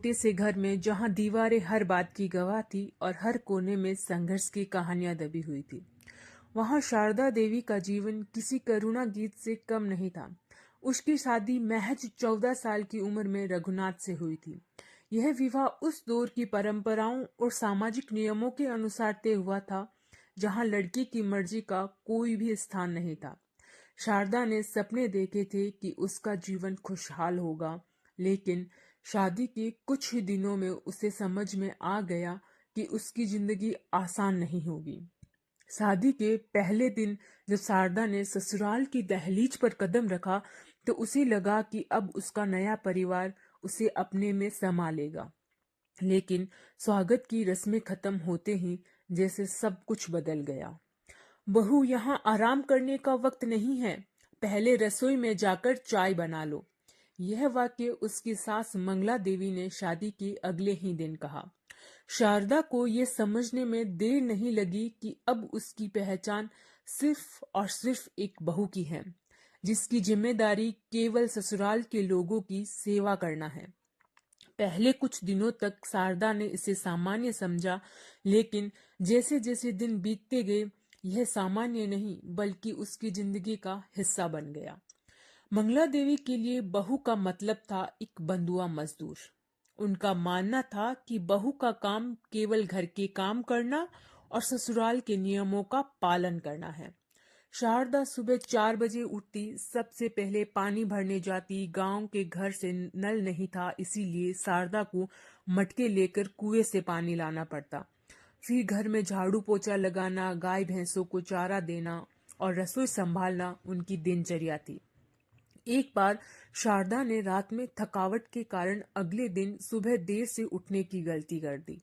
छोटे से घर में जहां दीवारें हर बात की गवाह थी और हर कोने में संघर्ष की कहानियां दबी हुई थी, वहां शारदा देवी का जीवन किसी करुणा गीत से कम नहीं था। उसकी शादी महज 14 साल की उम्र में रघुनाथ से हुई थी। यह विवाह उस दौर की परंपराओं और सामाजिक नियमों के अनुसार तय हुआ था, जहां लड़की की मर्जी का कोई भी स्थान नहीं था। शारदा ने सपने देखे थे कि उसका जीवन खुशहाल होगा, लेकिन शादी के कुछ ही दिनों में उसे समझ में आ गया कि उसकी जिंदगी आसान नहीं होगी। शादी के पहले दिन जब शारदा ने ससुराल की दहलीज पर कदम रखा, तो उसे लगा कि अब उसका नया परिवार उसे अपने में समा लेगा। लेकिन स्वागत की रस्में खत्म होते ही जैसे सब कुछ बदल गया। बहू, यहाँ आराम करने का वक्त नहीं है, पहले रसोई में जाकर चाय बना लो। यह वाक्य उसकी सास मंगला देवी ने शादी के अगले ही दिन कहा। शारदा को यह समझने में देर नहीं लगी कि अब उसकी पहचान सिर्फ और सिर्फ एक बहू की है, जिसकी जिम्मेदारी केवल ससुराल के लोगों की सेवा करना है। पहले कुछ दिनों तक शारदा ने इसे सामान्य समझा, लेकिन जैसे जैसे दिन बीतते गए, यह सामान्य नहीं बल्कि उसकी जिंदगी का हिस्सा बन गया। मंगला देवी के लिए बहू का मतलब था एक बंधुआ मजदूर। उनका मानना था कि बहू का काम केवल घर के काम करना और ससुराल के नियमों का पालन करना है। शारदा सुबह 4 बजे उठती, सबसे पहले पानी भरने जाती। गांव के घर से नल नहीं था, इसीलिए शारदा को मटके लेकर कुएं से पानी लाना पड़ता। फिर घर में झाड़ू पोछा लगाना, गाय भैंसों को चारा देना और रसोई संभालना उनकी दिनचर्या थी। एक बार शारदा ने रात में थकावट के कारण अगले दिन सुबह देर से उठने की गलती कर दी।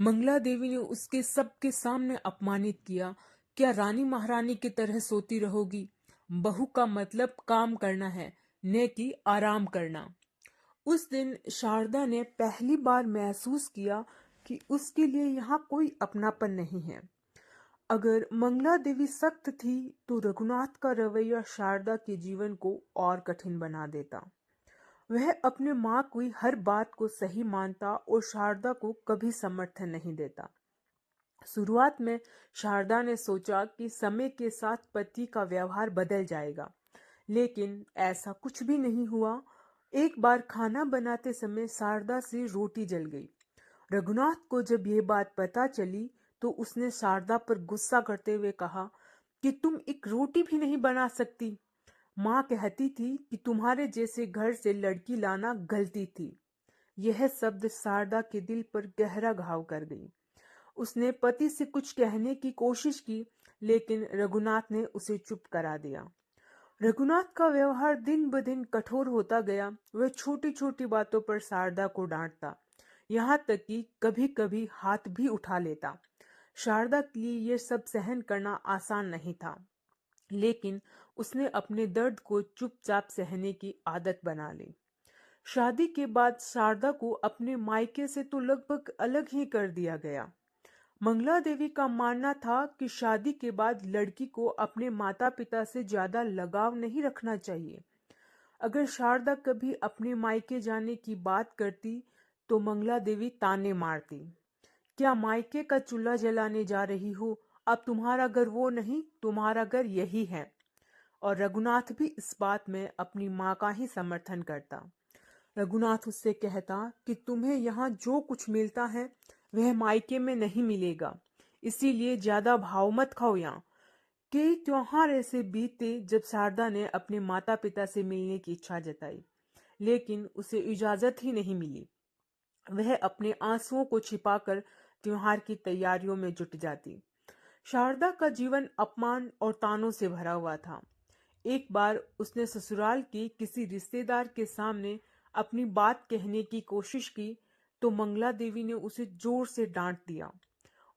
मंगला देवी ने उसके सबके सामने अपमानित किया। क्या रानी महारानी की तरह सोती रहोगी? बहू का मतलब काम करना है, न कि आराम करना। उस दिन शारदा ने पहली बार महसूस किया कि उसके लिए यहाँ कोई अपनापन नहीं है। अगर मंगला देवी सख्त थी, तो रघुनाथ का रवैया शारदा के जीवन को और कठिन बना देता। वह अपने माँ की हर बात को सही मानता और शारदा को कभी समर्थन नहीं देता। शुरुआत में शारदा ने सोचा कि समय के साथ पति का व्यवहार बदल जाएगा, लेकिन ऐसा कुछ भी नहीं हुआ। एक बार खाना बनाते समय शारदा से रोटी जल गई। रघुनाथ को जब ये बात पता चली, तो उसने शारदा पर गुस्सा करते हुए कहा कि तुम एक रोटी भी नहीं बना सकती। माँ कहती थी कि तुम्हारे जैसे घर से लड़की लाना गलती थी। यह शब्द शारदा के दिल पर गहरा घाव कर गई। उसने पति से कुछ कहने की कोशिश की, लेकिन रघुनाथ ने उसे चुप करा दिया। रघुनाथ का व्यवहार दिन ब दिन कठोर होता गया। वह छोटी छोटी बातों पर शारदा को डांटता, यहाँ तक कि कभी कभी हाथ भी उठा लेता। शारदा के लिए यह सब सहन करना आसान नहीं था, लेकिन उसने अपने दर्द को चुपचाप सहने की आदत बना ली। शादी के बाद शारदा को अपने मायके से तो लगभग अलग ही कर दिया गया। मंगला देवी का मानना था कि शादी के बाद लड़की को अपने माता पिता से ज्यादा लगाव नहीं रखना चाहिए। अगर शारदा कभी अपने मायके जाने की बात करती, तो मंगला देवी ताने मारती। क्या मायके का चूल्हा जलाने जा रही हो? अब तुम्हारा घर वो नहीं, तुम्हारा घर यही है। और रघुनाथ भी इस बात में अपनी माँ का ही समर्थन करता। रघुनाथ उससे कहता कि तुम्हें यहाँ जो कुछ मिलता है वह मायके में नहीं मिलेगा, इसीलिए ज्यादा भाव मत खाओ। यहाँ कई त्योहार ऐसे बीते जब शारदा ने अपने माता पिता से मिलने की इच्छा जताई, लेकिन उसे इजाजत ही नहीं मिली। वह अपने आंसुओं को छिपाकर त्योहार की तैयारियों में जुट जाती। शारदा का जीवन अपमान और तानों से भरा हुआ था। एक बार उसने ससुराल की किसी रिश्तेदार के सामने अपनी बात कहने की कोशिश की, तो मंगला देवी ने उसे जोर से डांट दिया।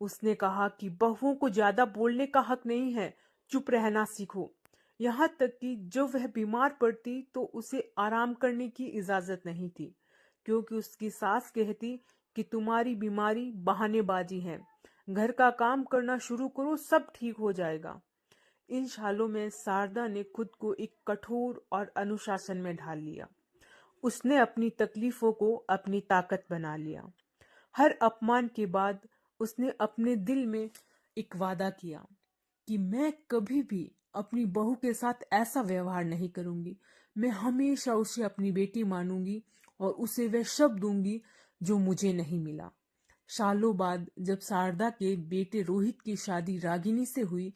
उसने कहा कि बहुओं को ज्यादा बोलने का हक नहीं है, चुप रहना सीखो। यहाँ तक कि जब वह बीमार पड़ती, तो उसे आराम करने की इजाजत नहीं थी, क्योंकि उसकी सास कहती कि तुम्हारी बीमारी बहानेबाजी है, घर का काम करना शुरू करो, सब ठीक हो जाएगा। इन सालों में शारदा ने खुद को एक कठोर और अनुशासन में ढाल लिया। उसने अपनी तकलीफों को अपनी ताकत बना लिया। हर अपमान के बाद उसने अपने दिल में एक वादा किया कि मैं कभी भी अपनी बहू के साथ ऐसा व्यवहार नहीं करूंगी। मैं हमेशा उसे अपनी बेटी मानूंगी और उसे वह शब्द दूंगी जो मुझे नहीं मिला। सालों बाद जब शारदा के बेटे रोहित की शादी रागिनी से हुई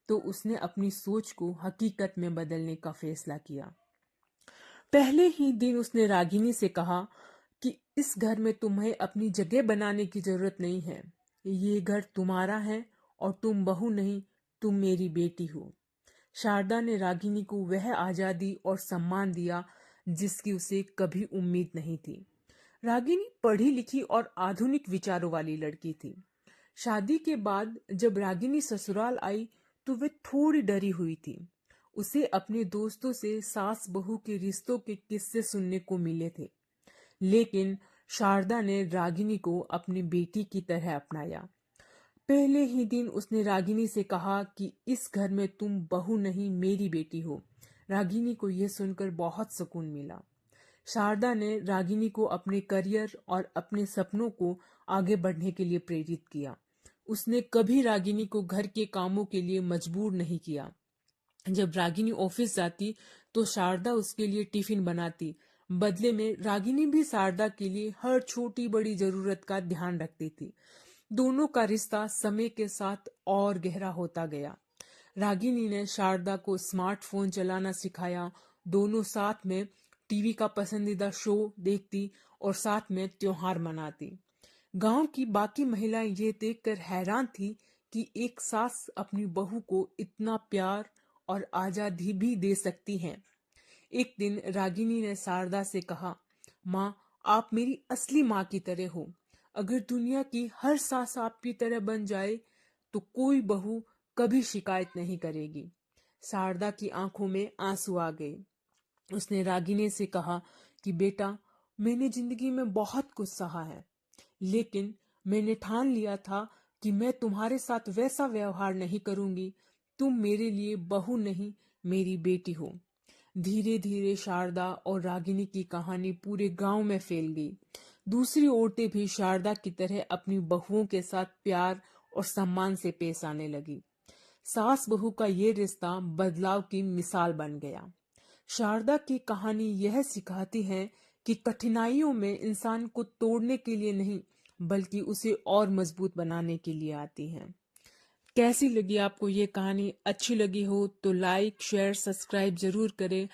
तो उसने अपनी सोच को हकीकत में बदलने का फैसला किया। पहले ही दिन उसने रागिनी से कहा कि इस घर में तुम्हें अपनी जगह बनाने की जरूरत नहीं है। ये घर तुम्हारा है और तुम बहू नहीं, तुम मेरी बेटी हो। शारदा ने रागिनी को वह आजादी और सम्मान दिया जिसकी उसे कभी उम्मीद नहीं थी। रागिनी पढ़ी लिखी और आधुनिक विचारों वाली लड़की थी। शादी के बाद जब रागिनी ससुराल आई तो वह थोड़ी डरी हुई थी। उसे अपने दोस्तों से सास बहू के रिश्तों के किस्से सुनने को मिले थे, लेकिन शारदा ने रागिनी को अपनी बेटी की तरह अपनाया। पहले ही दिन उसने रागिनी से कहा कि इस घर में तुम बहू नहीं मेरी बेटी हो। रागिनी को यह सुनकर बहुत सुकून मिला। शारदा ने रागिनी को अपने करियर और अपने सपनों को आगे बढ़ने के लिए प्रेरित किया। उसने कभी रागिनी को घर के कामों के लिए मजबूर नहीं किया। जब रागिनी ऑफिस जाती तो शारदा उसके लिए टिफिन बनाती। बदले में रागिनी भी शारदा के लिए हर छोटी बड़ी जरूरत का ध्यान रखती थी। दोनों का रिश्ता समय के साथ और गहरा होता गया। रागिनी ने शारदा को स्मार्टफोन चलाना सिखाया। दोनों साथ में टीवी का पसंदीदा शो देखती और साथ में त्योहार मनाती। गांव की बाकी महिलाएं ये देखकर हैरान थी कि एक सास अपनी बहू को इतना प्यार और आजादी भी दे सकती हैं। एक दिन रागिनी ने शारदा से कहा, माँ, आप मेरी असली माँ की तरह हो। अगर दुनिया की हर सास आपकी तरह बन जाए तो कोई बहू कभी शिकायत नहीं करेगी। शारदा की आंखों में आंसू आ गए। उसने रागिनी से कहा कि बेटा, मैंने जिंदगी में बहुत कुछ सहा है, लेकिन मैंने ठान लिया था कि मैं तुम्हारे साथ वैसा व्यवहार नहीं करूंगी। तुम मेरे लिए बहू नहीं, मेरी बेटी हो। धीरे धीरे शारदा और रागिनी की कहानी पूरे गांव में फैल गई। दूसरी औरतें भी शारदा की तरह अपनी बहुओं के साथ प्यार और सम्मान से पेश आने लगी। सास बहू का ये रिश्ता बदलाव की मिसाल बन गया। शारदा की कहानी यह सिखाती है कि कठिनाइयों में इंसान को तोड़ने के लिए नहीं, बल्कि उसे और मजबूत बनाने के लिए आती हैं। कैसी लगी आपको ये कहानी? अच्छी लगी हो तो लाइक शेयर सब्सक्राइब जरूर करें।